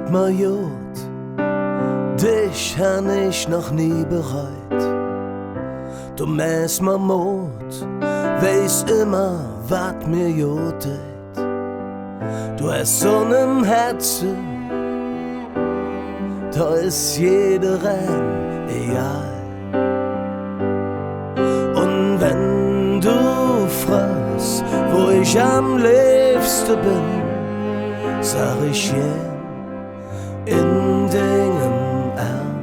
tut mir gut, dich han ich noch nie bereut. Du mäst mir Mut, weiß immer, wat mir gut tät. Du hast so nen Herzen, da ist jeder Renn egal. Und wenn du fragst, wo ich am liebsten bin, sag ich gern in deinem Arm.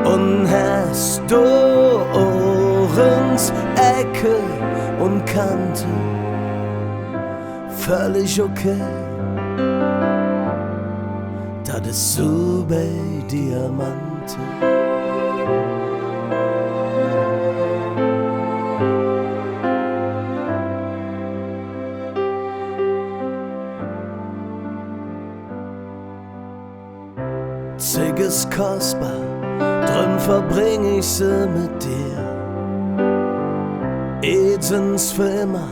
Und hast du Ohrens Ecke und Kante, völlig okay. Das ist so bei Diamante. Zig ist kostbar, drum verbring ich sie mit dir. Edens für immer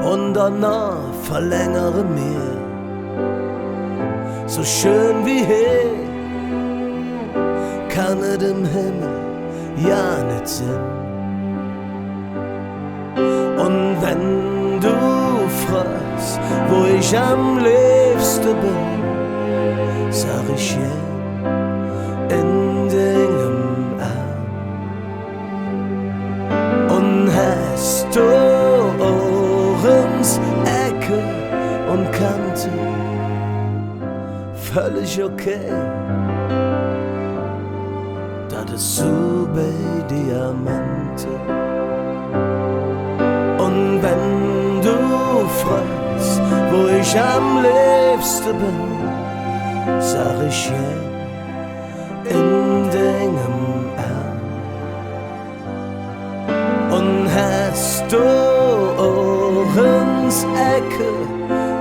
und danach verlängere mir. So schön wie hier kann es im Himmel ja nicht sein. Und wenn du fragst, wo ich am liebsten bin, sag ich ja in deinem Arm. Und hast du Ohrens Ecke und Kante, völlig okay. Das ist so bei Diamante. Und wenn du fragst, wo ich am liebsten bin, sag ich ja in deinem Arm. Und hast du Ohrens Ecke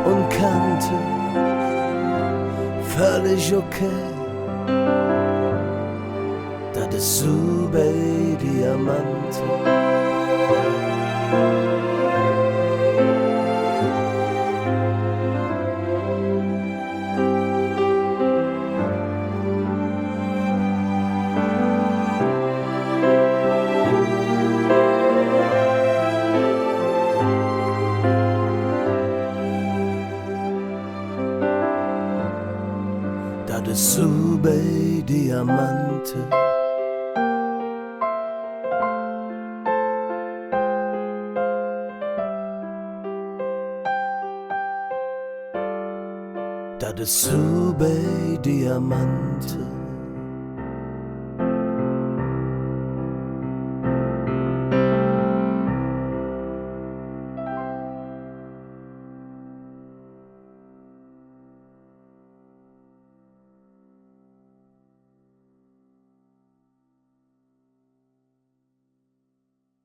und Kante, völlig okay. Das ist so bei Diamante. Das ist so bei Diamante. Das ist so bei Diamante.